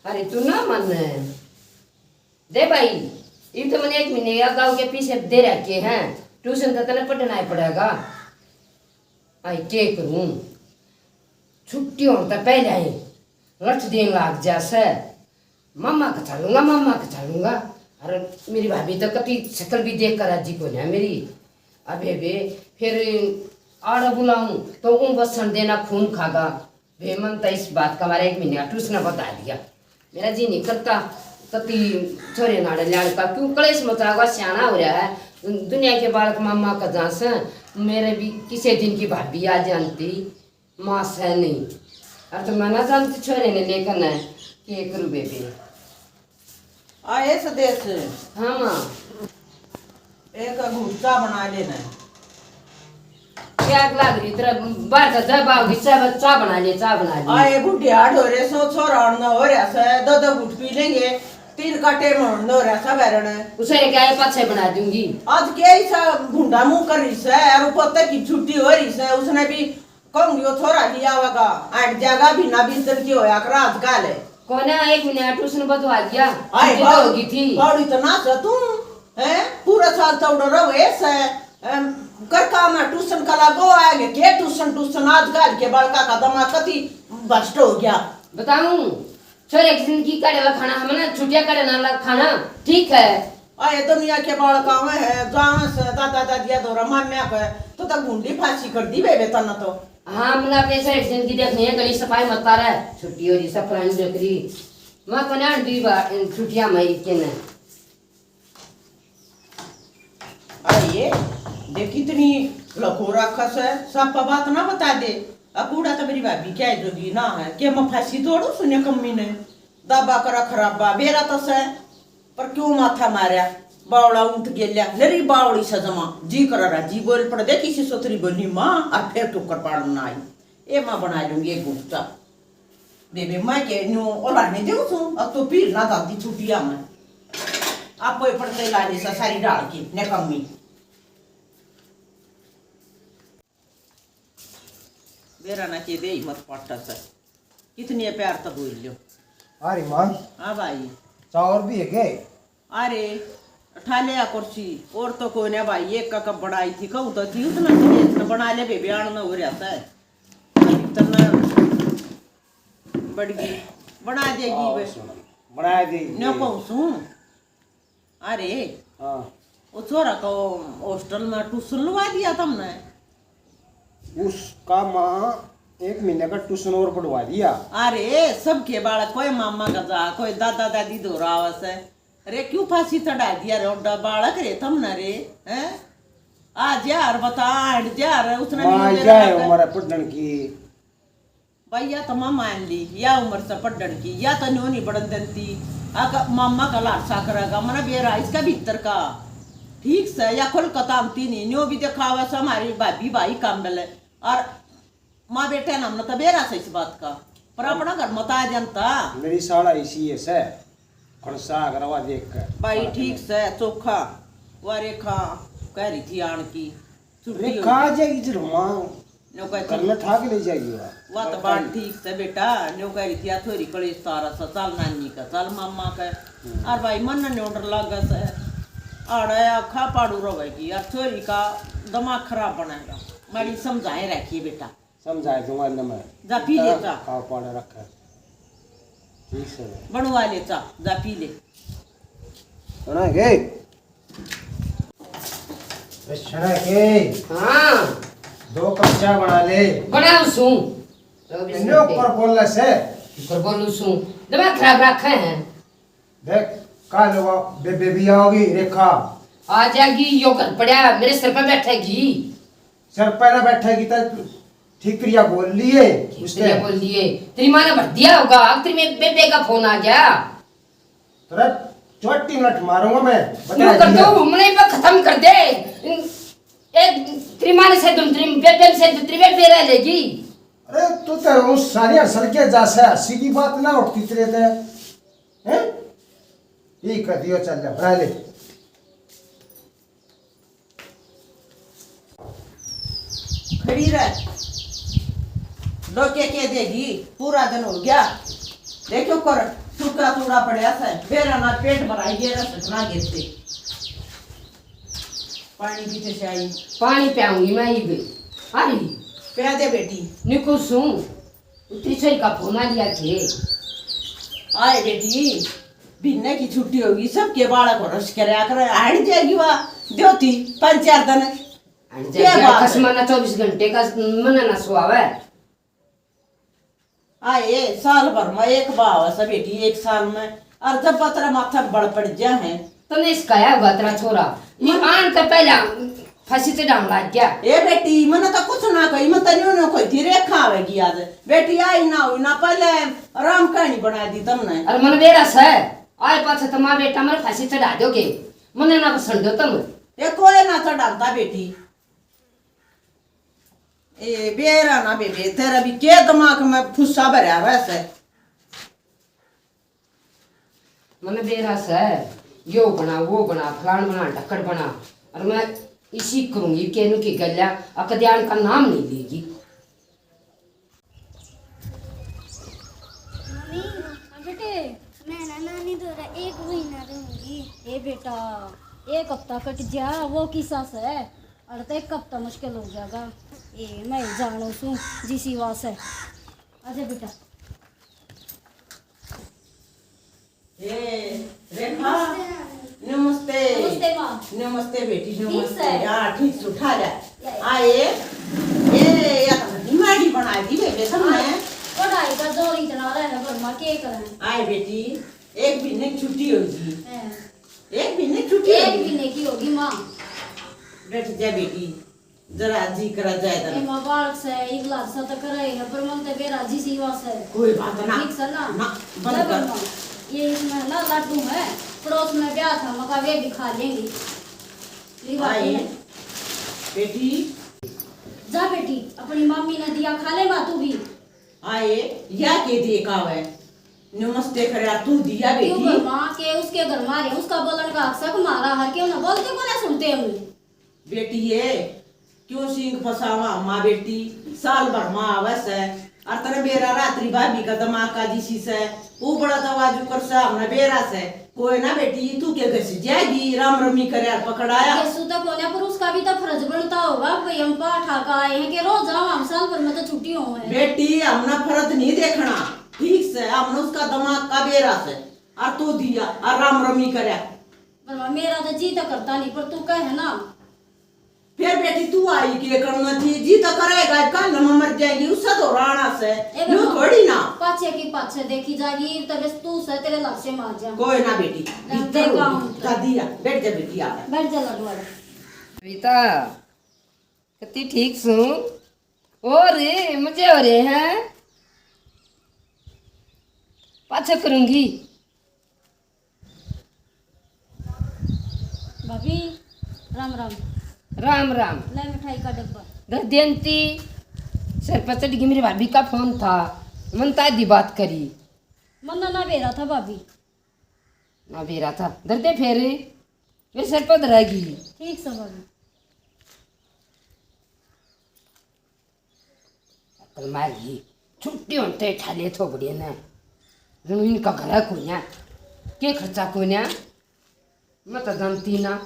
अरे तू ना मन दे भाई, ये तो मैंने 1 महीने या गाँव के पीछे दे रखे हैं। ट्यूशन तो तेने पढ़ना ही पड़ेगा। आई क्या करूं, छुट्टी होने तो पहले ही लठ देने लग जासे। मम्मा का चलूंगा, मम्मा का चलूंगा। अरे मेरी भाभी तो कभी शक्ल भी देख कर राजी को नहीं मेरी। अबे बे फिर आड़ा बुलाऊं तो उन बसन देना खून खागा। बे मन तो इस बात का हमारा 1 महीने ट्यूशन बता दिया। मेरा जी नहीं करता कति छोरे नाड़े लड़का क्यों कलेश मचागा, सियाना हो रहा है। दुनिया के बालक मामा का जास मेरे भी किसी दिन की भाभी आ जानती माँ से नहीं। अब तो मैं ना जानती छोरे ने लेकर न के करूँ बेबी। आए सदेश। हाँ माँ, एक घुट्टा बना लेना। क्या लग रही तेरा बाहर का जब आओगी चाय बना ले, चाय बना ले। आए बुढ़ियाड़ हो रहे सो छोरा हो रहा से दो घुट पी लेंगे। 3 काटे मन हो रहा सा बैरण उसे क्या है पाछे बना दूंगी। आज क्या ही सा भूंडा मुंह कर रही से और पत्ते की छुट्टी हो रही से उसने भी कहूंगी वो छोरा लिया होगा आठ जगह भी ना 20 दिन की होया कर आजकल है। कौन है 1 महीने ट्यूशन बदवा दिया होगी थी बड़ी तो ना से तू है पूरा साल तो उड़ रहो ऐसे कर काम है ट्यूशन का लागो आएंगे के ट्यूशन आजकल के बड़का का दिमाग कति भ्रष्ट हो गया। बताऊं छोरे की जिंदगी का डेला खाना हम ना छुट्टियां का डेला खाना ठीक है। आए दुनिया के बड़का है जहाँ से दादा दादिया दौरा माम्या को तो तक गुंडी फांसी कर दी बेबे तना तो। हाँ मैंने अपने से जिंदगी देखनी है, गली सफाई मत रहा है। छुट्टी हो रही सब पुरानी नौकरी माँ को ना 2 बार छुट्टियां मई के न। अरे देख कितनी लखोरा खस है सब बात ना बता दे। कूड़ा तो मेरी भाभी क्या है जोगी ना है कि मैं फांसी तोड़ू सुने कम्मी ने दबा करा खराबा बेरा तो से पर क्यों माथा मारा बावड़ा उठ गेल्या लरी बावड़ी सजमा जी करा जी बोल पड़ दे किसी सोतरी बनी माँ और फिर तू कर पाड़ू ना आई ए माँ बना लूंगी एक गुप्ता बेबे मैं के न्यू ओलाने देऊ सू अब तो पीर ना दादी छुट्टिया में आप कोई पड़ते लाने सा सारी डाल की ने कम्मी बेरा ना के दे मत पट्टा सा कितनी प्यार तो बोल लो। अरे माँ हाँ भाई चावल भी है क्या? अरे उठा ले आ कुर्सी और तो कोई ना भाई एक का कब बढ़ाई थी कहूँ तो थी उतना तो बना ले बेबी आना हो रहता है इतना बढ़ गई बना देगी बना देगी न कहूँ अरे हाँ वो छोरा को हॉस्टल में ट्यूशन लगा दिया तुमने उसका माँ 1 महीने का ट्यूशन और पढ़वा दिया। अरे सबके बालक कोई मामा का जा कोई दादा दादी दोहरावस है। अरे क्यों फांसी चढ़ा दिया रे ओडा बालक रे तुमने रे हैं आज यार बता 8 यार उसने माँ क्या है उम्र पढ़ने की भैया तो माँ मान ली या उम्र से पढ़ने की या तो न्योनी बढ़न देती मामा का लाट सा करेगा मना बेरा इसका भीतर का ठीक से या कोलकाता आमती नहीं न्यो भी दिखावा से हमारी भाभी भाई काम बेले और माँ बेटे नाम ना तो बेरा से इस बात का पर अपना घर मत आ जनता मेरी साला इसी है से खड़सा करवा देख कर भाई ठीक से चोखा वो रेखा कह रही थी आन की छुट्टी रेखा आ जाएगी जरूर माँ नो कह करना ठा के ले जाएगी वो तो बात ठीक से बेटा नो कह रही थी थोड़ी कड़ी सारा सा चल नानी का चल मामा का और भाई मन ने ऑर्डर लगा से अरे खा पाड़ू रोगी यार थोड़ी का दिमाग खराब बनेगा मेरी समझाए रखिए बेटा समझाए तुम्हारे नंबर जा पी ले चा खाओ पाड़ा रखा ठीक से बनवा ले चा जा पी ले सुना के सुना के हाँ 2 कप चाय बना ले बनाऊ सू इन्हें ऊपर बोलने से ऊपर बोलू सू दिमाग खराब रखे हैं। देख कल बेबी भी आओगी रेखा आ जाएगी यो घर पड़ा मेरे सर पे बैठेगी। सर पे ना बैठेगी तो ठीक क्रिया बोल लिए उसने बोल दिए तेरी माँ ने भर दिया होगा तेरी में बेबे का फोन आ गया तेरा 20 मिनट मारूंगा मैं क्यों कर दो हमने पे खत्म कर दे एक तेरी माँ से तुम तेरी बेबे से तेरी बेबे रह लेगी। अरे तू तो उस सारी असल के जैसे हंसी की बात ना उठती तेरे ते हैं ये कर दियो चल जा बना ले खड़ी रह डोके के देगी पूरा दिन हो गया देखो कर सूखा तूड़ा पड़ा से बेरा ना पेट भराई ये रस ना गिरते पानी पीते से आई पानी पियाऊंगी मैं ही भी। अरे पिया दे बेटी निको सुन, टीचर का फोन आ लिया थे। आए बेटी बिन्ने की छुट्टी होगी सबके बालक को रस करया कर हट जाएगी वह ज्योति 5-4 दिन क्या बात है? कसमाना 24 घंटे का मना ना सुहाव है। आए साल भर में एक बार सब बेटी एक साल में और जब पत्र माथा बड़ पड़ जा है तने इसका या हुआ तेरा छोरा ये आन तो पहला फांसी से डाल लग गया। ए बेटी मन तो कुछ ना कही मन तनियो न कोई थी रेखा आवेगी आज बेटी आई ना हुई ना पहले राम कहानी बना दी तुमने अरे मन बेरा से आए पाछे तुम्हारा बेटा मेरे फांसी चढ़ा दोगे मने ना पसंद हो तुम। ये कोई ना चढ़ाता बेटी ए बेरा ना बेबे तेरा भी के दिमाग में फुस्सा भरा वैसे मन बेरा से यो बना वो बना फलान बना ढक्कड़ बना और मैं इसी करूंगी केनू की गल्या अकद्यान का नाम नहीं लेगी। मम्मी बेटे मैं ना नानी दोरा 1 महीना रहूंगी। ए बेटा 1 हफ्ता कट जा वो किसा से और तो 1 हफ्ता मुश्किल हो जाएगा। ए मैं जानो सू जिसी वास है आजा बेटा। ए रेखा नमस्ते नमस्ते माँ। नमस्ते बेटी ठीक नमस्ते से? हाँ ठीक से उठा जा आए ये या तो निमाड़ी बना दी बेबे तुमने पढ़ाई का जोर इतना रहा है पर माँ क्या करें। आए बेटी एक महीने की छुट्टी होगी हैं, एक महीने की छुट्टी एक होगी महीने की होगी माँ। बैठ जा बेटी जरा जी करा जाए ए तो माँ बालक से इगला सा तो करे है पर मन तो बेरा जिसी वास है कोई बात ना ठीक से ना बंद जब कर माँ, ये इसमें ना लड्डू है पड़ोस में ब्याह था मका वे भी खा लेंगे। ये बात आए है। बेटी जा बेटी अपनी मम्मी ने दिया खा ले माँ तू भी। आए या के देखा है नमस्ते करे तू दिया क्यों बेटी माँ के उसके घर मारे उसका बोलन का अक्सर मारा हर क्यों ना बोलते को ना सुनते हमने। बेटी ये क्यों सिंह फसावा माँ बेटी साल भर माँ आवस है और तेरे बेरा रात्रि भाभी का दिमाग का जिसी से वो बड़ा दवाजू कर सा हमने बेरा से कोई ना बेटी तू के घर से जाएगी राम रमी करे और पकड़ाया ये सुता कोने पर उसका भी तो फर्ज बनता होगा भाई हम पाठा का आए हैं कि रोज आओ हम साल भर में तो छुट्टी हो है। बेटी हमने फर्ज नहीं देखना ठीक से हमने उसका दिमाग का बेरा से और तू दिया और राम रमी करे पर मेरा तो जी तो करता नहीं पर तू कहे ना फिर बेटी तू आई के करना थी जी तो करेगा कल हम मर जाएंगी उससे तो राणा से यूं थोड़ी ना पाछे की पाछे देखी जाएगी तब तू से तेरे लग से मार जा। कोई ना बेटी देखा हूं। का दिया बैठ जा बेटी आ बैठ जा लड्डू कविता कितनी ठीक सू ओ रे मजे हो रहे हैं पाछा करूंगी। भाभी राम राम। राम राम ले मिठाई का डब्बा। दयंती सर पर चढ़ गई मेरी भाभी का फोन था मनता दी बात करी मन्ना ना बेरा था भाभी। ना बेरा था दर्दे फेरे वे सर पर रहेगी ठीक से भाभी। कल मारी छुट्टी होते ठाले थो बढ़िया ना इनका घर कोन्या के खर्चा कोन्या मैं तो जानती ना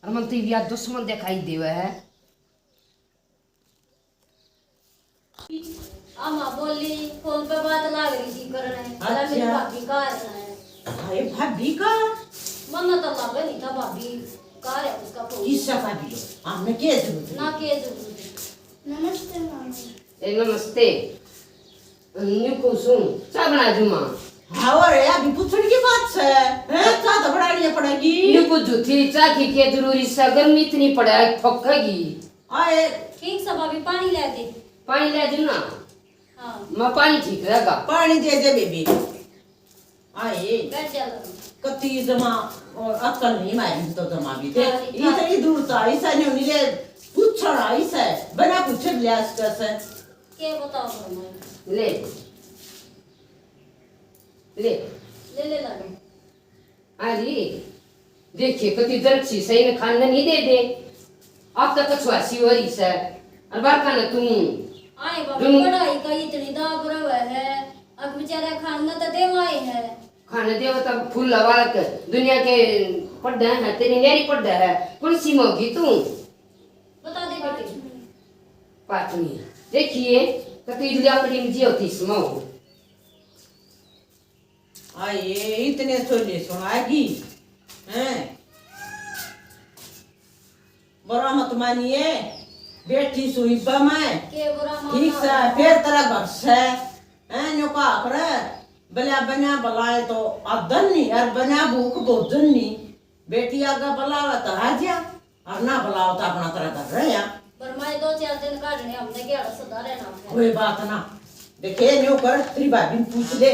और मन तो या दुश्मन दिखाई देवे है। आमा बोली फोन पे बात लाग रही थी करने अरे मेरी अच्छा। भाभी का है। अरे भाभी का मन्ना तो लागे नहीं था भाभी कार है उसका फोन किस्सा भाभी हमने के जरूरत ना के जरूरत। नमस्ते मामी। ए नमस्ते निको सुन चा बना जुमा हाँ और अभी पूछने की बात है चा तो बनानी पड़ेगी निको जुथी चा की के जरूरी सा गर्मी इतनी पड़े फक्केगी। आए ठीक से भाभी पानी ले दे। पानी ले दू ना हाँ मैं पानी ठीक रहेगा पानी दे दे बेबी आए बैठ जा लड्डू। कति जमा और अक्कल नहीं मारी तो जमा भी थे हाँ, इतनी दूर था ऐसा नहीं होनी ले पूछना ऐसा है बना पूछे ब्यास कैसे के बताओ तुम ले ले ले ले लड्डू। अरे देखिए कति दरक्षी सही में खाना नहीं दे दे आपका कछुआसी हो रही सर और बाका ना तुम आए भाभी पढ़ाई का इतनी दाब रहा है अब बेचारा खाना तो देवाए है खाने देव तब फूल लगा के दुनिया के पढ़ है तेरी नेरी पढ़ है कौन सी मोगी तू बता दे बेटी पाटनी देखिए कती लकड़ी में जी होती स्मो ये इतने सोले सुनाएगी हैं बड़ा मत मानिए बेटी सुई मैं के बुरा ठीक से फिर तरह घर से हैं न्यू का करे बलिया बना बलाए तो अदन नहीं और बना भूख भोजन नहीं बेटी आगा बलावा तो हाजिया और ना बलाओ तो अपना तरह कर रहे हैं पर मैं 2-4 दिन काटने हमने क्या सुधारे ना कोई बात ना देखे न्यू कर तेरी भाभी पूछ ले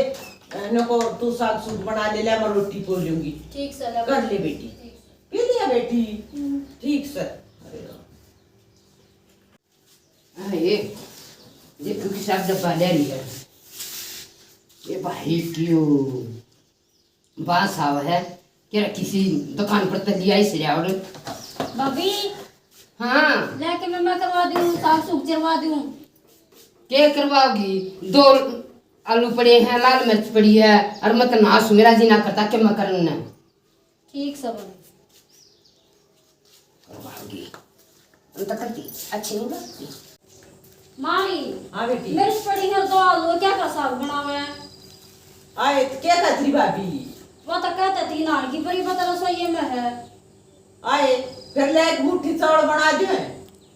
न्यू को तू साग सूप बना ले मैं रोटी पो लूंगी ठीक से लगा कर ले बेटी पी लिया बेटी ठीक से अरे ये क्योंकि सब डब्बा ले लिया ये भाई क्यों बांस आवा है क्या किसी दुकान पर तो लिया ही और भाभी हाँ लेके मैं करवा दूं साग सूख चरवा दूं क्या करवाओगी 2 आलू पड़े हैं लाल मिर्च पड़ी है और मत नासु मेरा जी ना करता क्या मैं करना ठीक सब करवाओगी अंत करती अच्छी नहीं लगती मारी हाँ बेटी मिर्च पड़ी है 2 आलू क्या का साग बनावे आए तो क्या कर तेरी भाभी वो तो कहते 3 आड़ की परी पता रसोई में है आए फिर ले एक मुट्ठी चावल बना दे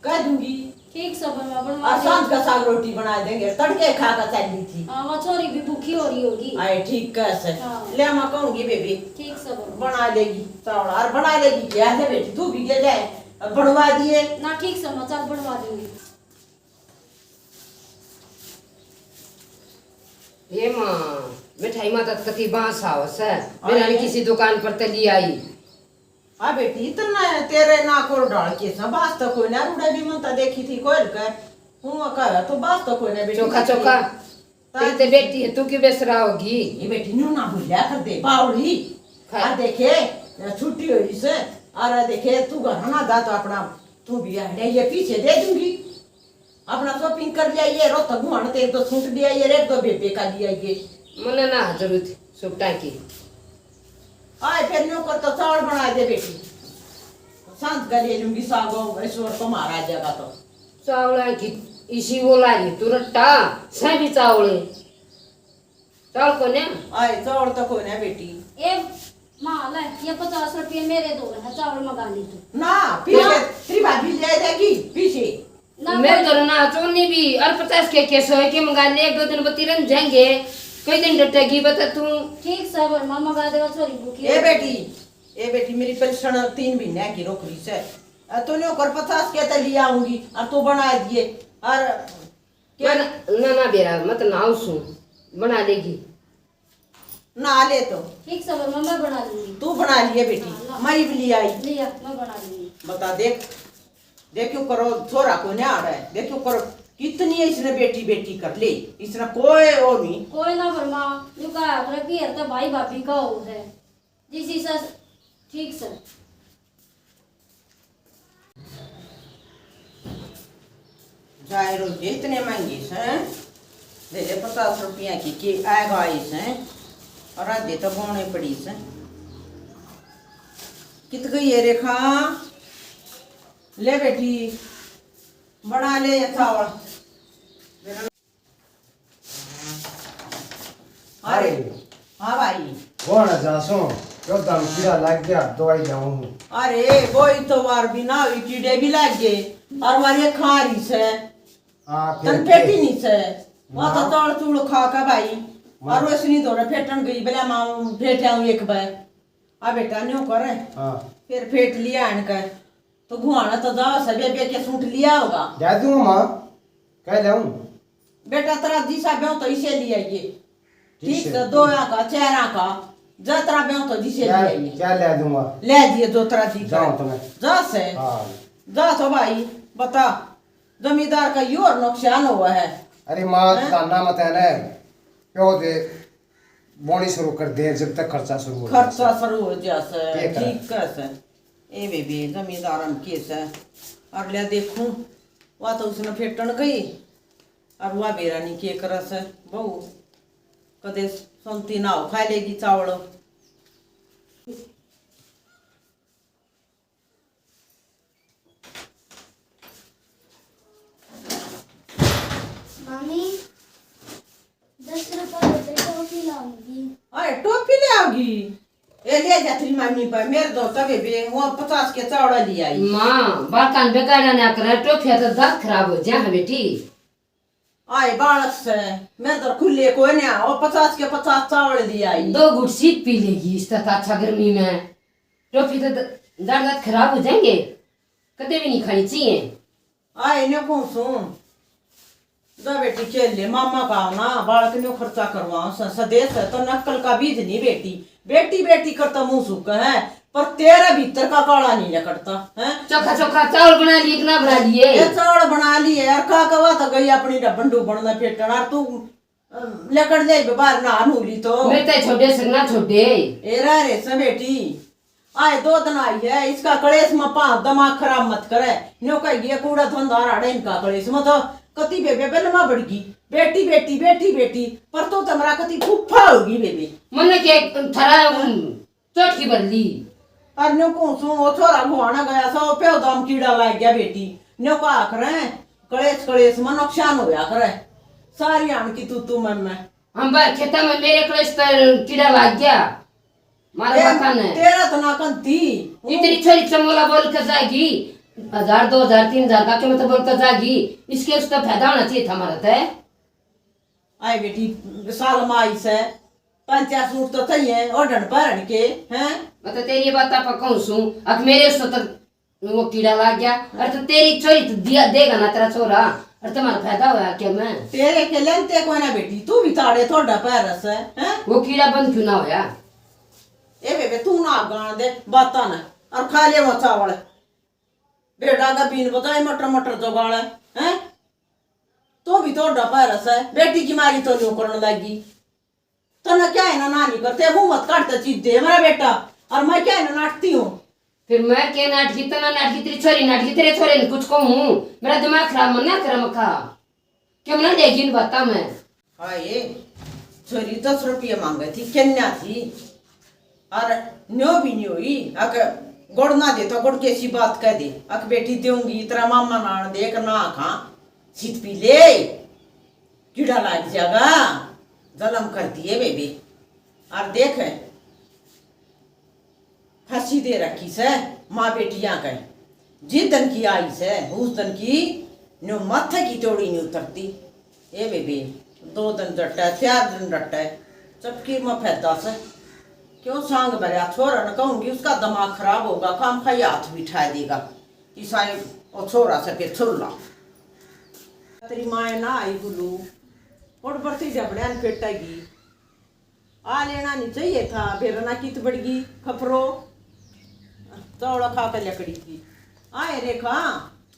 कह दूंगी ठीक सब बनवा और सांझ का साग रोटी बना देंगे तड़के खा कर चली थी हाँ वो छोरी भी भूखी हो रही होगी आए ठीक कैसे हाँ। ले मैं कहूंगी बेबी ठीक सब बना लेगी चावल और बना लेगी क्या है बेटी तू भी ले जाए अब बनवा दिए ना ठीक समाचार बनवा दूंगी ये माँ मिठाई माता कति बांस आवस है मेरा किसी दुकान पर तली आई हाँ बेटी इतना तेरे नाकोर डाल के सब बास तो कोई ना रूड़ा भी मनता देखी थी कोई कर हूँ कह तो बास तो कोई ना बेटी चोखा चोखा तेरी तो बेटी है तू क्यों बेसरा होगी ये बेटी न्यू ना भूलिया कर दे बावड़ी और देखे छुट्टी हुई से और देखे तू घर ना जा तो अपना तू भी आइडिया ये पीछे दे दूंगी अपना शॉपिंग कर लिया ये रोता घुमाना तेरे तो सूट दिया ये एक 2 बेबे का लिया ये मने ना जरूरत सुपटा की आए फिर न्यू कर तो चावल बना दे बेटी सांझ का ले लूंगी सागो ऐश्वर तो मारा जाएगा तो चावल की इसी वो लाई तुरट्टा सभी चावल चावल को ने आए चावल तो कोई ना बेटी ए माँ ले ये 50 रुपये मेरे दो है चावल मंगा ली तू ना पीछे तेरी भाभी ले जाएगी पीछे ना मैं करना चोनी भी और 50 के केसो है कि मंगा ले 1-2 दिन बतीरन जाएंगे कई दिन डटेगी बता तू ठीक सब माँ मंगा दे छोरी भूखी ए बेटी मेरी पेंशन 3 महीने की रोकरी से तूने ओकर 50 के तो लिया आऊंगी और तू बना दिए और क्या ना बेरा मत नाउ सु बना लेगी ना ले तो ठीक सब मैं बना लूंगी तू बना लिए बेटी मैं भी ले आई लिया मैं बना लूंगी बता देखो करो छोरा को नहीं आ रहा है देखो करो कितनी इसने बेटी कर ले इसने कोई वो नहीं कोई ना फरमा यू का रखी है तो भाई भाभी का हो है जिस से ठीक सर जाए रोज इतने महंगे से दे 50 रुपया की आएगा इसे और आधे तो बोने पड़ी से कित गई है रेखा ले बेटी बना ले ये चावल अरे हाँ भाई कौन है जासो एकदम कीड़ा लग गया दवाई जाऊं अरे वही तो वार भी ना हुई कीड़े भी लग गए और मारे खा रही से तन पेटी नहीं से वहाँ तो तोड़ तूड़ खा का भाई और वैसे नहीं दौड़ा फेटन गई बोला माँ फेट आऊँ एक बार आ बेटा न्यू करे फिर फेट लिया इनका तो घुमाना तो जाओ सब बे के सूट लिया होगा दे दूंगा माँ कह लाऊं बेटा तेरा दिशा ब्याह तो इसे लिया ये ठीक है 2 का 4 का जतरा ब्याह तो जिसे लिया ये क्या ले दूंगा ले दिए 2 तरह दी जाओ तुम्हें जा से हाँ जा तो भाई बता जमींदार का यो नुकसान हुआ है अरे माँ ताना मत है ना क्यों दे बोनी शुरू कर दे जब तक खर्चा शुरू हो खर्चा शुरू हो जासे ठीक है। ठीक कैसे ए बेबी जमींदार हम केस है और ले देखूं वह तो उसने फेटन गई और वह बेरानी के करस है बहु कदे सुनती ना हो, खा लेगी चावल। मामी 10 रुपए दे टॉफी लाऊंगी। अरे टोपी ले आओगी? ए ले जा तेरी मम्मी पर, मेरे दो तवे बे वो 50 के चावल ले आई। माँ बाकान बेगाड़ा ना करे टोफिया तो दांत खराब हो जाए बेटी। आए बालक से मैं तो खुले कोई नहीं, वो 50 के 50 चावल ले आई। 2 घुट सीप पी लेगी इस तरह अच्छा गर्मी में। टोफी तो दांत खराब हो जाएंगे, कदे भी नहीं खानी चाहिए। आए ने कौन सुन दो बेटी खेल ले, मामा का ना बालक ने खर्चा करवाओ सदेश है तो नक्कल का बीज नहीं बेटी। बेटी बेटी करता मुंह सूखा है, पर तेरा भीतर का काला नहीं निकलता है। चोखा चोखा चावल बना लिए कि ना बना लिए? ये चावल बना लिए यार, का कवा तो गई अपनी डबंडू बनना पेटन और तू लेकर ले बाहर ना नूली तो मैं तो छोटे से ना छोटे एरा रे से बेटी। आए 2 दिन आई है, इसका कलेश में पा दिमाग खराब मत करे। न्यो कह ये कूड़ा धंधा राड़े इनका कलेश में तो कति बेबे बेलमा बढ़गी। बेटी बेटी बेटी बेटी पर तो तमरा कति फुफा होगी बेबे। मन के थरा चोटकी बदली और न्यो को सो वो छोरा घुआना गया सो पे दम कीड़ा लग गया बेटी। न्यो का करे कलेश कलेश में नुकसान होया करे सारी आन की तू मैं हम बार खेता में मेरे कलेश पर कीड़ा लग गया मारा बाका ने। तेरा तो ना कंती इतनी छोरी चमोला बोल कर जाएगी 1000 2000 3000 का क्यों मतलब बोल कर जाएगी। इसके उसका फायदा होना चाहिए था हमारा तय। आए बेटी साल माई से 50 सूट तो चाहिए ओढ़न पहन के हैं। मतलब तेरी ये बात आप कहूँ सू अब मेरे उस तक वो कीड़ा लग गया। अरे तो तेरी छोरी तो दिया देगा ना तेरा छोरा, और तुम्हारा फायदा हुआ क्या? मैं तेरे के लेंते को ना बेटी, तू भी ताड़े थोड़ा पैरस है हैं? वो कीड़ा बंद क्यों ना होया? ए बेबे तू ना गान दे बाता ना और खा ले वो चावल बेटा का बीन बताए मटर मटर जो गाल है तो भी थोड़ा पैरस है। बेटी की मारी तो न्यू करने लगी तो ना क्या है ना नानी करते मुंह मत काटते चीज दे मेरा बेटा, और मैं क्या है ना नाटती हूँ। फिर मैं क्या नाटकी तो ना नाटकी तेरी छोरी नाटकी तेरे छोरे ने कुछ कहूँ मेरा दिमाग खराब मना कर मखा क्यों ना देगी इन बता मैं। हाँ ये छोरी 10 रुपये मांगे थी कन्या थी और न्यो भी नहीं हुई। अगर गुड़ ना दे तो गुड़ की ऐसी बात कह दे अक बेटी दूंगी तेरा मामा नान देख ना खा सीत पी ले कीड़ा लग जाएगा जलम कर दिए बेबी। और देख फांसी दे रखी से माँ बेटियां कह जिस दिन की आई से उस दिन की न्यू माथे की तोड़ी नहीं उतरती। ए बेबी 2 दिन डटा 4 दिन डटा चपकी में फैदा से क्यों सांग भरिया छोरा न कहूंगी उसका दिमाग खराब होगा काम खाई हाथ बिठा देगा ईसाई और छोरा से फिर छुल्ला। तेरी माए ना आई गुलू और बढ़ती जबड़ियान पेटेगी आ लेना नहीं चाहिए था फिर ना कित बढ़गी खपरो चौड़ा खा कर लकड़ी की आए रेखा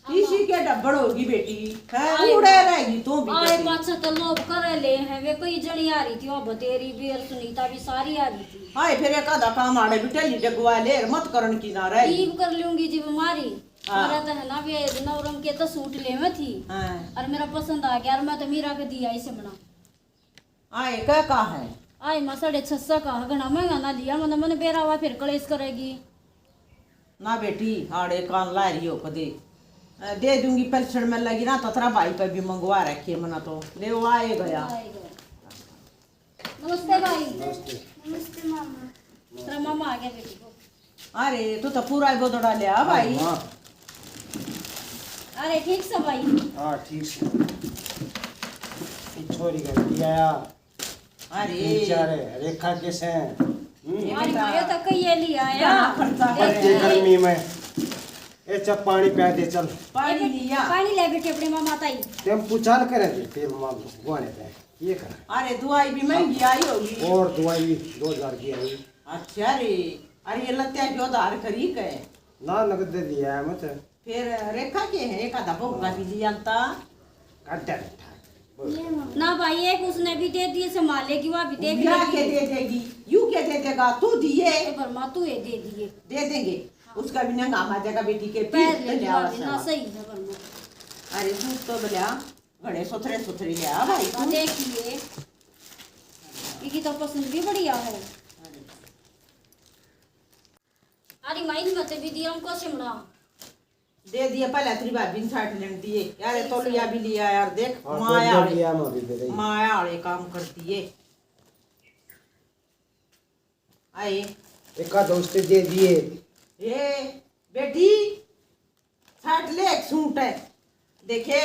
किसी के डब्बड़ होगी बेटी है उड़े रहेगी तू भी आए पाछे तो लोग करे ले हैं वे कोई जनी आ रही थी और बतेरी भी और सुनीता भी सारी आ रही थी। हाय फिर एक आधा काम आड़े बिटली डगवा ले मत करन की ना रहे ईब कर लूंगी जी बीमारी मेरा तो है ना वे नवरंग के तो सूट ले में थी और मेरा पसंद आ गया और मैं तो मीरा के दिया इसे बना आए क्या कहा है आए मैं 650 का घना महंगा ना लिया मैंने बेरा हुआ फिर कलेश करेगी ना बेटी आड़े कान ला रही हो कदे दे दूंगी पेंशन में लगी ना तो तेरा भाई पे भी मंगवा रखी मना तो ले वो आए गया। नमस्ते भाई। नमस्ते मामा। तेरा मामा आ गया बेटी को। अरे तू तो पूरा ही बोदड़ा ले आ भाई। अरे ठीक से भाई। हाँ ठीक से छोरी का दिया अरे बेचारे रेखा कैसे हैं हमारी माया तो कई ये लिया आया बच्चे गर्मी में ए चल पानी पिया दे चल पानी लिया पानी ले बेटे अपने मामा ताई टेम्पू चाल करे थे फिर मां गुआने पे ये कर अरे दवाई भी महंगी आई होगी और दवाई भी 2000 की आई। अच्छा रे अरे ये लत्या जो उधार करी के ना नगद दे दिया है मत फिर रेखा के है एक आधा भोगा भी लिया ता काटा ना भाई एक उसने भी दे दिए संभाले की वो भी देख क्या के दे देगी यू के दे देगा तू दिए पर मां तू ये दे दिए दे देंगे उसका भी नंगा आ जाएगा बेटी के पैर पीठ ले ले आवा ना सही है पर मां अरे तू तो बोला घड़े सुथरे सुथरे ले आ भाई तू देखिए इनकी तो पसंद भी बढ़िया है। अरे माइन मत भी दिया हमको शिमला। दे दिए पहले तेरी भाभी ने साठ लेने दिए यार, ये तौलिया भी लिया यार, देख हाँ, माया तो लिया मैं भी दे रही। माया वाले काम करती है। आए एक आध दोस्त दे दिए। ये बेटी साठ ले, एक सूट है देखे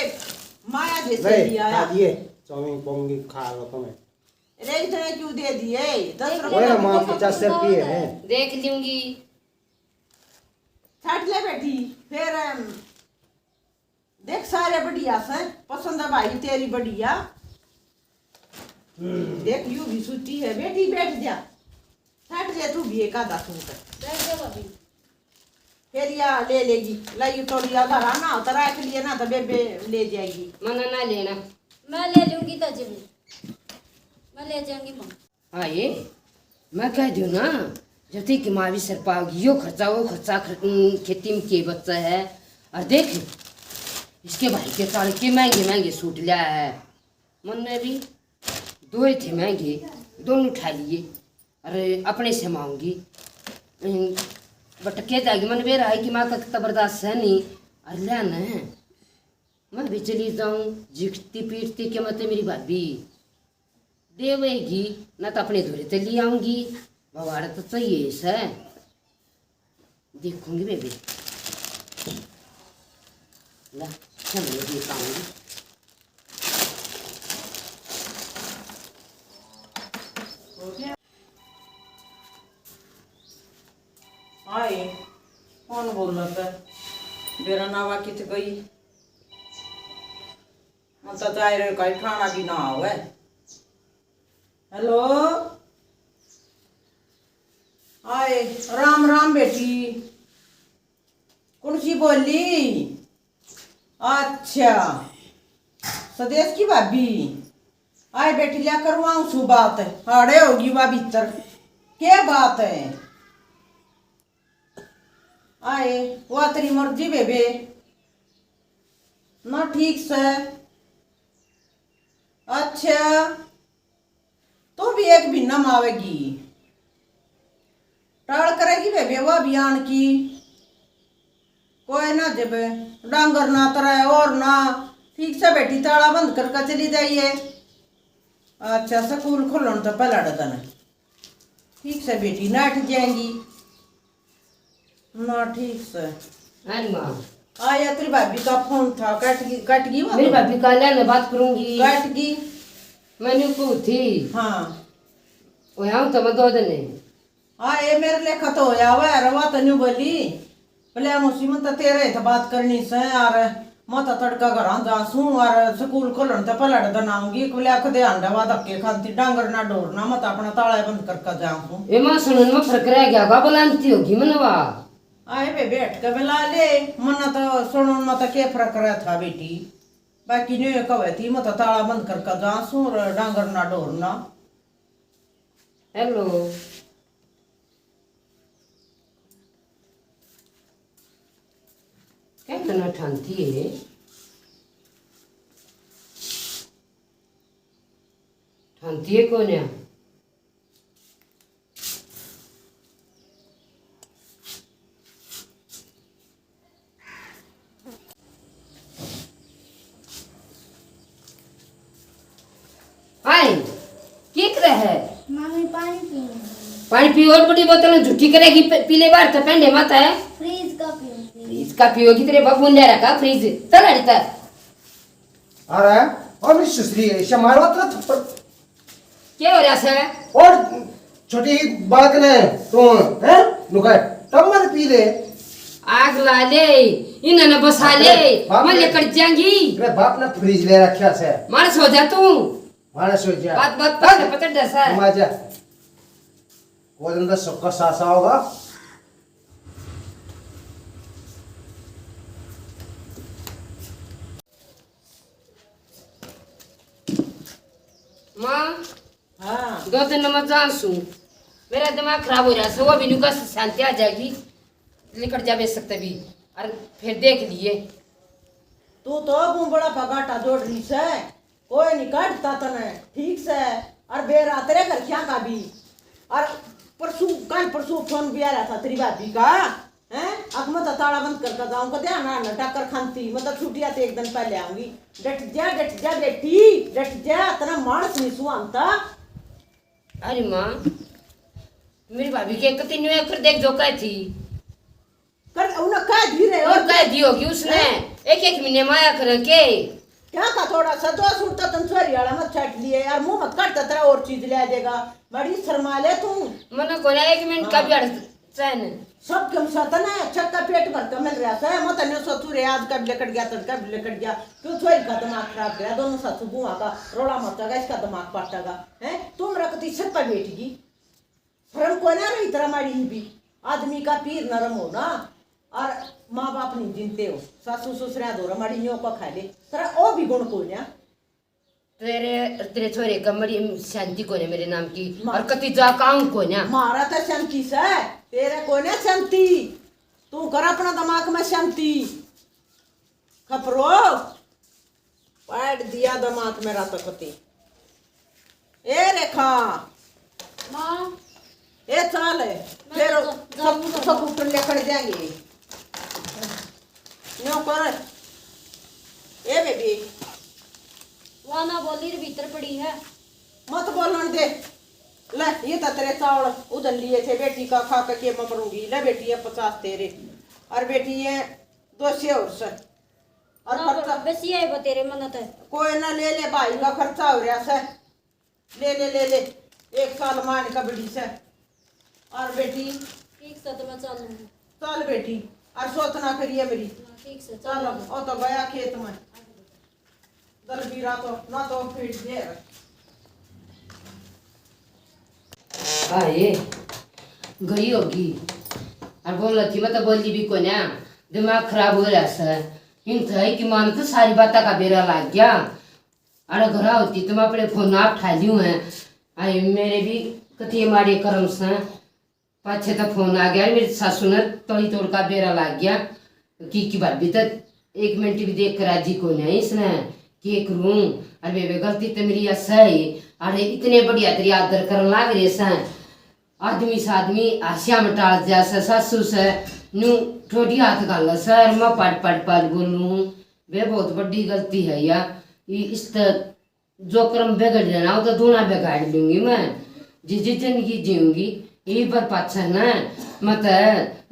माया जैसे ले लिया खा यार। दिए, चाउमीन पोंगी खा लो तुम्हें। अरे इतने क्यों दे दिए? 10 वही ना रुपए माँ 50 रुपये है। देख लूंगी। छाट ले बेटी, फिर देख सारे बढ़िया से पसंद है भाई तेरी बढ़िया। देख यू भी सूची है बेटी, बैठ जा छाट ले तू भी एक आधा सूट है। बैठ जा भाभी। फिर या ले लेगी, लाई तो लिया धरा ना उतरा के लिए ना तो बेबे ले जाएगी। मना ना लेना। मैं ले लूंगी तजबी, मैं ले जाऊंगी माँ। आए मैं कह दूँ ना, जब तक कि माँ भी सर पाओगी, यो खर्चा वो खर्चा, खेती में के बच्चा है। और देख इसके भाई के साल के महंगे महंगे सूट लिया है। मन ने भी दो ही थे महंगे, दोनों उठा लिए। अरे अपने से मांगी बट के जाएगी, मन बेरा है कि माँ का कितना बर्दाश्त है नहीं। अरे लिया न मैं भी चली जाऊँ जिखती पीटती के मत मेरी भाभी देवेगी ना, तो अपने धोरे तो ले आऊंगी। भवाड़ा तो चाहिए इसे, देखूंगी बेबी ला चलिए देख आऊंगी। आए कौन बोल रहा था? मेरा नावा कित गई, हम तो चाह रहे कहीं खाना भी ना हुआ। हेलो आए राम राम बेटी, कौन सी बोली? अच्छा सदेश की भाभी आए बेटी लिया करवाऊं सु बात है, हाड़े होगी वह भीतर क्या बात है? आए वो तेरी मर्जी बेबे ना, ठीक से। अच्छा तो भी एक भी नम आवेगी, टाल करेगी बेबे वो अभियान की, कोई ना जब डांगर ना तरह और ना, ठीक से बेटी ताला बंद करके चली जाइए। अच्छा स्कूल खोलन तो पहला डदन है, ठीक से बेटी नाट जाएंगी ना, ठीक से। हाँ माँ आया तेरी भाभी का फोन था, कट गई वो मेरी तो? भाभी कल है, मैं बात करूंगी। कट गई मैंने को थी हाँ। वहाँ तो मैं 2 दिन है। आए मेरे लेखा तो होया हुआ है, रवा तो नहीं बोली बोले मुसीबत तो तेरे तो बात करनी से यार, मत तड़का घर जासू और स्कूल खोलन तो पलट दनाऊंगी, बोले खुदे अंडा वा धक्के खाती डांगर ना डोरना, मत अपना ताला बंद करके जाऊं। ये माँ सुनने में फर्क रह गया गा, बुलाती होगी मनवा। आए बे बैठ के मिला ले, मन तो सुनो मत के फर्क रहा था बेटी, बाकी नहीं कहे थी मत ताला बंद करके जासू और डांगर ना डोरना। हेलो क्या करना ठानती है? ठानती है कौन है? आए क्या कर रहा है? मामी पानी पीने, पानी पियो और बड़ी बोतल झूठी करेगी, पीले बार तो पहले मत है। फ्रीज का पीऊंगी। फ्रीज का पियोगी तेरे बबून ले रखा फ्रीज चल अड़ी तक। अरे और मेरी सुसरी है, इसे मारो तो थप्पड़। क्या हो रहा है? और छोटी बात ने तो हैं नुका तब मत पी ले। आग ला ले इन्हें बसा ले, मैं लेकर जाएंगी। मेरे बाप ने फ्रिज ले रखा से, मार सो जा तू, मारे सो जा। बात बात पर पता डसा तुम आ जा, वो दिन का सबका सासा होगा। माँ हाँ 2 दिन में जासू, मेरा दिमाग खराब हो रहा है, वो भी नुका शांति आ जाएगी, लेकर जा बेच सकते भी। और फिर देख लिए तू तो अब बड़ा पगाटा जोड़ रही से, कोई नहीं काटता तने ठीक से, और बेरा तेरे घर क्या का भी और परसों फोन भी आ रहा था तेरी भाभी का हैं अब मैं तो ताला बंद करके जाऊँ को ध्यान ना टक्कर खानती मतलब छुट्टियाँ तो एक दिन पहले आऊंगी डट जा बेटी डट जा इतना मानस नहीं सुहानता अरे माँ मेरी भाभी के कति न्यू कर देख जो कह थी कर उन्हें कह दी रे और कह दी होगी उसने एक एक महीने माया कर के क्या का थोड़ा सा दो सूरता तुम सोरी वाला मत छट लिए यार मुंह मत काटता तेरा और चीज ले देगा बड़ी शर्मा ले तू मन को ना 1 मिनट का भी अड़चन सब क्यों सता ना छक्का पेट भर के मिल रहा है मत ने सोचू रे आज कब लेकर गया तड़का भी लेकर गया क्यों छोरी का दिमाग खराब गया दोनों सासू बुआ का रोला मचागा इसका दिमाग पटगा हैं तुम रखती छत पर बैठगी शर्म को ना रही तरह मारी भी आदमी का पीर नरम हो ना और माँ बाप नहीं जिनते हो सासू ससुरा दो रमाड़ी न्यों को खा ले तेरा ओ भी गुण को ना तेरे छोरे का मरी शांति को ने मेरे नाम की और कति जा काम को ना मारा तो शांति से तेरे को ना शांति तू कर अपना दिमाग में शांति खपरो पाट दिया दिमाग मेरा तो कति ए रेखा माँ ए चाल है फिर सब ऊपर लेकर जाएंगे न्यों कर ए बेबी वहाँ ना बोली रे भीतर पड़ी है मत बोलन दे ले ये तो तेरे चावल उधर लिए थे बेटी का खा के मैं मरूंगी ले बेटी है 50 तेरे और बेटी है 200 और से और खर्चा बस ये है वो तेरे मन है कोई ना ले ले भाई का खर्चा हो रहा से ले 1 साल मान का बड़ी से और बेटी ठीक से तो मैं चलूंगी चल बेटी और सोचना करिए मेरी ठीक से चलो ओ तो गया खेत में दल बीरा तो ना तो फिर दे हाँ ये गई होगी और बोल रही थी मतलब बोली भी को ना दिमाग खराब हो रहा सर इन थे कि मान तो सारी बातें का बेरा लग गया अरे घर होती तुम अपने फोन आप उठा लियो हैं आई मेरे भी कथी मारे कर्म से पाछे तो फोन आ गया मेरी सासू ने तोड़ी तोड़ का बेरा लग गया की बात भी तो 1 मिनट भी देख कर राजी को नहीं इसने के करूँ अरे बेबे गलती तो मेरी सही अरे इतने बढ़िया तेरी आदर करने लग रहे से आदमी से आदमी आसिया में टाल जा सासू से नू ठोड़ी हाथ गाल सर मैं पट बोलूँ वे बहुत बड़ी गलती है यार इस जो कर्म बिगड़ जाना वो तो दूना बिगाड़ लूँगी मैं जिस जिंदगी जीऊँगी यही पर पाछा ना मत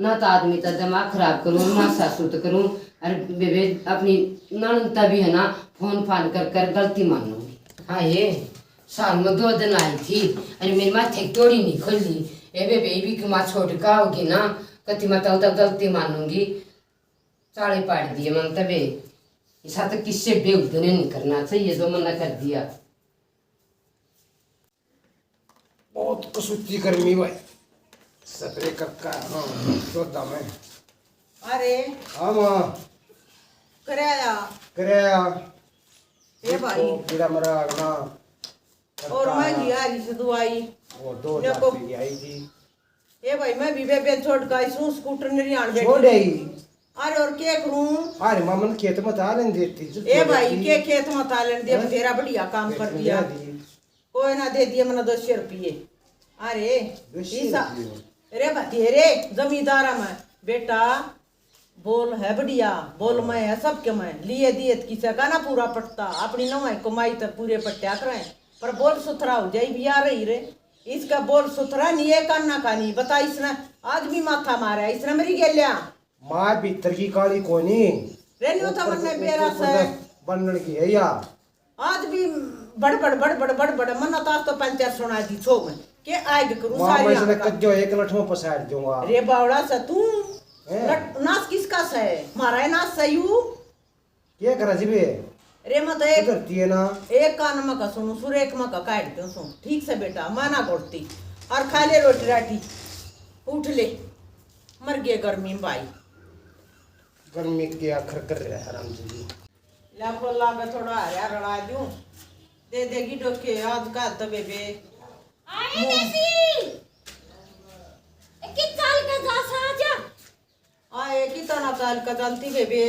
ना तो आदमी तो दिमाग खराब करूँ ना सासू तो करूँ अरे बेबे अपनी ननता भी है ना फोन फान कर गलती मानूंगी हाँ ये साल में 2 दिन आई थी अरे मेरी माथे तोड़ी नहीं खोली ए बेबे भी कि माँ छोड़ का होगी ना कति मत तो गलती मानूंगी चाड़े पाड़ दिए मन तबे ऐसा तो किससे बेउदने नहीं करना चाहिए जो मना कर दिया बहुत कसूती गर्मी भाई सपरे कक्का हाँ चौथा में अरे हाँ माँ कराया ए भाई कीड़ा मरा ना और मैं गया से दवाई वो 2 हज़ार की आई थी ए भाई मैं भी बेबे छोड़ का इसू स्कूटर नहीं आन बैठी छोड़ आई अरे और के करूं अरे मामन खेत में तालन देती ए भाई के खेत में तालन दे तेरा बढ़िया काम कर दिया कोई ना दे दिए मैंने 200 रुपये अरे अरे भाई रे जमींदारा में बेटा बोल है बढ़िया बोल मैं है सबके मैं लिए दिए किसे का ना पूरा पटता अपनी नवाई कमाई तक पूरे पट्टा करें पर बोल सुथरा हो जाए भी आ रही रे इसका बोल सुथरा नहीं है काना का नहीं बता इसने आज भी माथा मारा इसने मेरी गेलिया माँ भीतर की काली कोनी रेन्यू था मन में बेरा से बनने की है या आज भी बड़ मन तो पंचायत सुना दी छो में के आग करूं माँ मैं इसने सारी कज्जो 1 लठ में पसार दूंगा रे बावड़ा से तू नाच किसका से मारा है नाच सयू क्या करा जी बे रे मत एक करती है ना एक कान में का सुनो सुरेख में का काट दो सुन ठीक से बेटा माना करती और खा ले रोटी राटी उठ ले मर गए गर्मी में भाई गर्मी के आखिर कर रहे हैं आराम से लाखों लाग थोड़ा हरिया रड़ा दूं दे देगी डोके आज का तो बेबे आए देसी किस साल का जा साजा आए कितना काल का जानती बेबे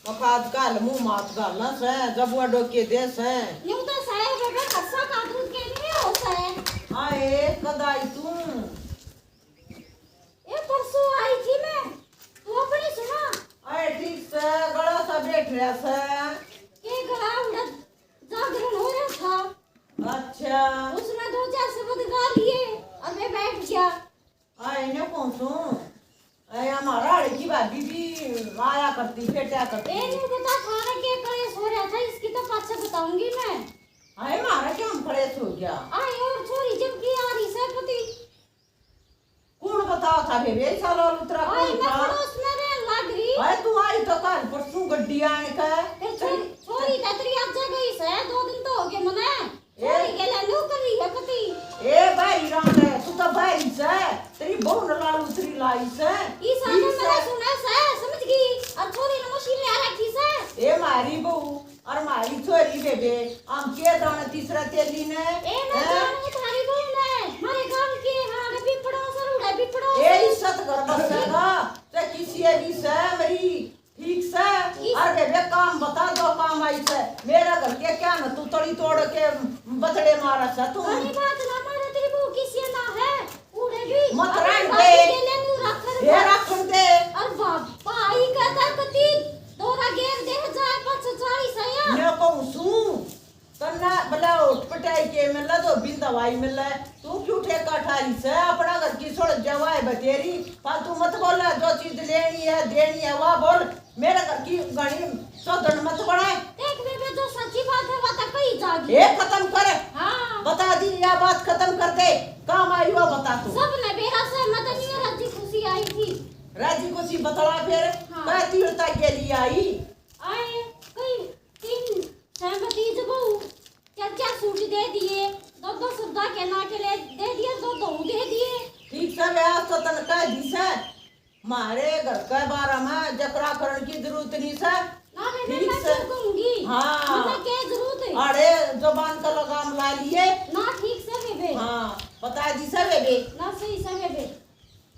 मखाद काल मुंह मात गालना से जब वो डोके दे से न्यू तो साहे बेबे खस्सा का दूध के लिए आए कद आई तू? ये परसों आई थी मैं, तू अपनी सुना? आए ठीक से गड़ा सा बैठ रहा से। के गला उड़ा जागरण हो रहा था। अच्छा उसने 2-4 शब्द गा लिए और मैं बैठ गया। आए ने कौन सू? आए हमारा लड़की भाभी भी आया करती फेटा करती। ए नहीं बता खाना के कलेश हो रहा था, इसकी तो पाछे बताऊंगी मैं। आए मारा क्या हम कलेश हो गया? आई और छोरी जब की आ रही से पति। कौन बताओ था बेबे सालो उतरा आई कौन मैं था? पड़ोस में रहने लग रही। आए तू आई तो कल परसों गड्डी आने का। फिर छोरी ततरी आज गई से 2 दिन तो हो गए मने। छोरी के लिए न्यू कर रही है पति। ए भाई राम रे तू तो भाई से तेरी बहू न लाल उतरी लाई से। इस आने मैंने सुना से समझ गई और छोरी ने मशीन ले रखी से। ए मारी बहू और मारी छोरी बेबे हम के दाना तीसरा तेली ने। ए मैं जानू थारी बहू ने मारे गांव के हाड़ भी पड़ोस और उड़े भी पड़ोस। ए इज्जत कर बसेगा ते किसी भी से मेरी ठीक से। और बेबे काम बता दो काम आई से मेरा घर के क्या न तू तड़ी तोड़ के बतड़े मारा से तू। बड़ी बात ना मारे तेरी बहू किसी ना है उड़े भी मत और रहने बाकी दे। के लिए न्यू रख ए रखन दे। और बाबा आई कहता पति दोरा गेर दे जाए 540 सया। मैं कहूँ सू करना भला उठ पटाई के मिला तो बिन दवाई मिला तू क्यों ठेका ठारी से अपना घर की सोड़ जवाए बतेरी फालतू मत बोला जो चीज लेनी है देनी है वह बोल मेरे घर की गणी सौदन मत बढ़ाए। देख बेबे जो सच्ची बात है वो तो कही जागी। ये खत्म करे हाँ बता दी या बात खत्म कर दे काम आई हुआ बता तू। सब ने बेरा से मदनी और राजी खुशी आई थी। राजी को सी बतला फिर हाँ। मैं तीर्थता के लिए आई। आए कई 3 सहमति जब क्या सूट दे दिए 2 सुधा के ना के ले दे दिए 2 दे दिए। ठीक से ब्याह तो तनका दी से मारे घर के बारे में जकरा करण की जरूरत नहीं से। ना बेबे ठीक मैं से। क्यों कहूंगी। हाँ। मुझे क्या जरूरत है। अरे जुबान का लगाम ला लिए। ना ठीक से बेबे। हाँ बता दी से बेबे। ना सही से बेबे।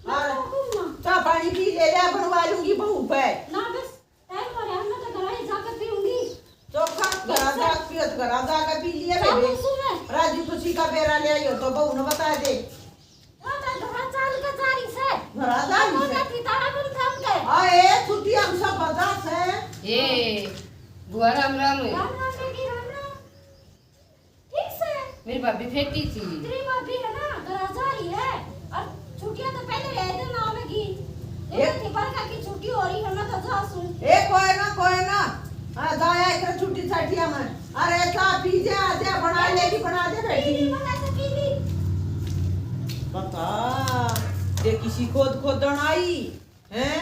ना और कहूं ना। चा पानी पी ले जा बनवा लूंगी बहू पे। ना बस टाइम पर है मैं तो घर ही जाकर पीऊंगी। चोखा घरा जा पियो तो घरा जा के पी लिए चालू बेबे। सुने। राजू खुशी का बेरा ले आयो तो बहू ने बता दे। वो तो घर चाल का जारी से। घरा जा वो से। ना तारा बन थाम के। आए छुट्टी हम सब बजास है। ए बुआ राम राम। राम राम बेटी राम राम। ठीक से। मेरी भाभी फेंकती थी। तेरी भाभी है ना घर जा रही है और छुट्टियां तो पहले रह दे ना आवेगी। एक- एक बार का की छुट्टी हो रही है मैं तो जा सुन। ए कोई ना हाँ जाया एक छुट्टी छाटिया में। अरे चा पी जा जा बना लेगी बना दे बेटी। बना सकीली। बता दे किसी खोदन आई हैं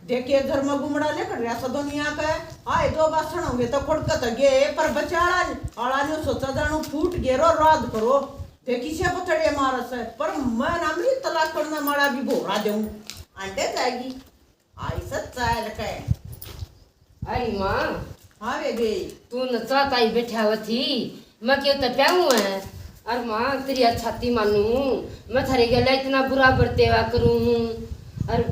देखे घर में घुमड़ा लेकर रहा सा दुनिया का आए 2 बासण होंगे तो खड़कत गे पर बचाड़ा आला ने सोचा जानो फूट गेरो रात करो देखी से पथड़े मारस है पर मैं नामरी तलाक करना मारा भी बोरा देऊं अंडे जाएगी आई सच्चा है लके। अरे माँ हाँ बेबे तू न चाहता ही बैठा हुआ थी मैं क्यों तो प्याऊँ है। और माँ तेरी अच्छाती मानू मैं थारे गला इतना बुरा बर्तेवा करूँ और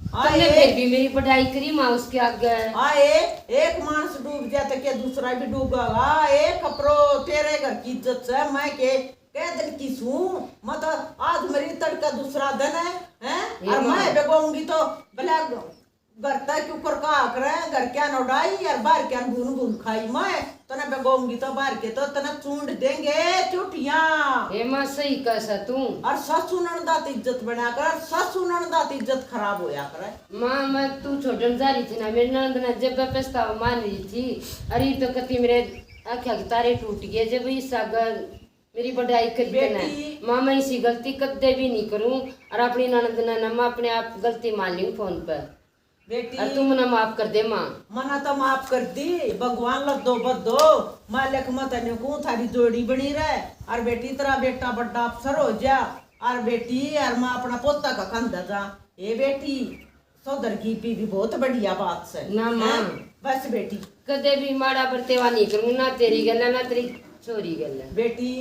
तुमने फिर भी मेरी पढ़ाई करी माँ उसके आगे। आए एक मानस डूब जाता के दूसरा भी डूबेगा। एक कपड़ो तेरे घर की इज्जत से मैं के कह दिन की सू मत आज मेरी तड़का दूसरा दिन है और मैं बेगोंगी तो भला घर तक ऊपर का करे घर क्या नोडाई और बाहर क्या भून भून खाई मैं तना बेगोंगी तो बाहर के तो तना चूंड देंगे चुटिया। ए माँ सही कैसा तू और ससु ननदात इज्जत बना कर ससु ननदात इज्जत खराब होया करे। माँ मैं तू छोटन जा रही थी ना मेरी नंद ने जब मैं पछतावा मान रही थी अरे तो कति मेरे आँखें के तारे टूट गए जब इस अगर मेरी पढ़ाई कर देना बेटी। माँ मैं इसी गलती कदे भी नहीं करूँ और अपनी ननद ने मैं अपने आप गलती मान ली फोन पर बेटी और तू मना माफ कर दे माँ। मना तो माफ कर दी भगवान लद्दो बद्दो मालिक मत को थारी जोड़ी बनी रहे और बेटी तेरा बेटा बड़ा अफसर हो जा और बेटी और माँ अपना पोता का कंधा जा। ये बेटी सौदर की पी भी बहुत बढ़िया बात से ना माँ। हैं? बस बेटी कदे भी माड़ा बर्तेवा नहीं करूँ ना तेरी गल ना तेरी छोरी गल बेटी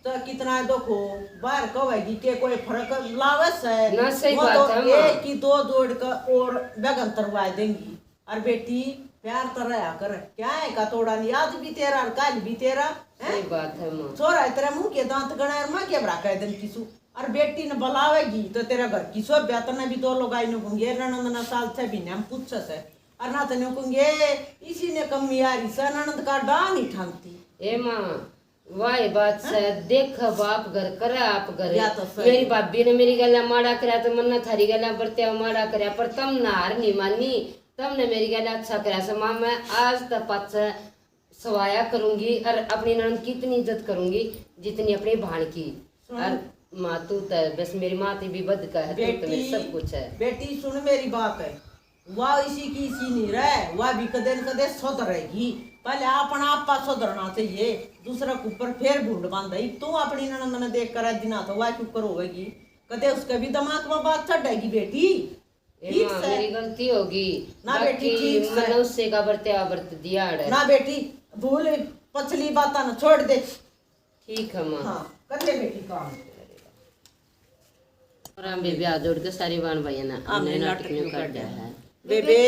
तो कितना देखो बाहर कहेगी के कोई फर्क लावस है ना सही वो बात तो है माँ। एक की 2 जोड़ का और बेगन तरवा देंगी और बेटी प्यार तो रहा कर, क्या है का तोड़ा नहीं, आज भी तेरा और कल भी तेरा है। सही बात है माँ। छोरा तेरा मुंह के दांत गणा और माँ के बरा कह दिन किसु, और बेटी ने बुलावेगी तो तेरा घर किसो ब्याह ने भी 2 लोग आई नुकूंगे ननंद ना साल 6 महीने हम पूछ से, और ना तो नुकूंगे इसी ने कमी आ रही से ननंद का डाल नहीं ठानती। ए माँ वाह बात से देख बाप घर करे आप घर, या तो सही। मेरी भाभी ने मेरी गला माड़ा करया तो मन्ना थारी गला बरत्या माड़ा करया, पर तम ना हार नहीं मानी, तम ने मेरी गला अच्छा करया से माँ मैं आज तक पाछ सवाया करूंगी और अपनी ननद की इतनी इज्जत करूंगी जितनी अपनी भाण की। और माँ तू तो बस मेरी माँ भी बद का है, तू तो मेरी सब कुछ है। बेटी सुन मेरी बात है, वह इसी की इसी नहीं रहे, वह भी कदे न कदे सुधरेगी। पहले अपना आपा सुधरना चाहिए, दूसरा के ऊपर फिर भूड बांधे। तू अपनी ननद ने देख कर दिना तो वह क्यों करोगी, कदे उसके भी दिमाग में बात चढ़ेगी बेटी। ए माँ मेरी गलती होगी ना बेटी, ठीक से। मैंने उससे का बरत्या बरत दिया है। ना बेटी भूल पछली बात न छोड़ दे। ठीक है माँ। हाँ कर ले बेटी काम। और हम भी ब्याह जोड़ के सारी बान भाई ना हमने नाटक में कर दिया है। बेबे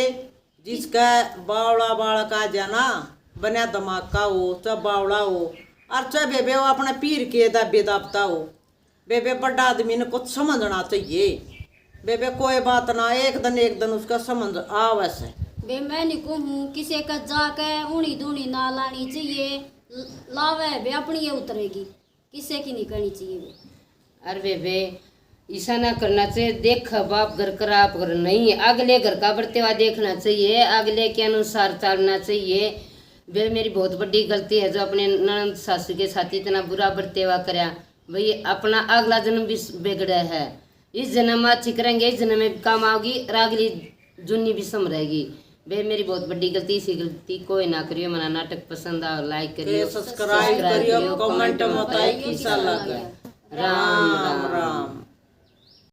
जिसका बावड़ा बालक आ जाना बना दिमाग का हो, चाहे बावड़ा हो और चाहे बेबे वो अपने पीर के दाबे दाबता हो, बेबे बड़ा आदमी ने कुछ समझना चाहिए। बेबे कोई बात ना, एक दिन उसका समझ आवे से। बे मैं नहीं कहूँ किसी का जाके ऊनी दूनी ना लानी चाहिए, लावे बे अपनी ये उतरेगी, किसी की नहीं करनी चाहिए बे। अरे बेबे ऐसा ना करना चाहिए, देख बाप घर कर आप घर नहीं, अगले घर का बर्तेवा देखना चाहिए, अगले के अनुसार चलना चाहिए। बे मेरी बहुत बड़ी गलती है जो अपने ननद सासू के साथ इतना बुरा बर्तेवा कराया। भाई अपना अगला जन्म भी बिगड़ा है, इस जन्म में अच्छी करेंगे, इस जन्म में काम आओगी और अगली जुन्नी भी सम रहेगी। बे मेरी बहुत बड़ी गलती, इसी गलती कोई ना करियो। मेरा नाटक पसंद आओ लाइक करियो, सब्सक्राइब करियो, कमेंट में बताइए कैसा लगा। राम राम।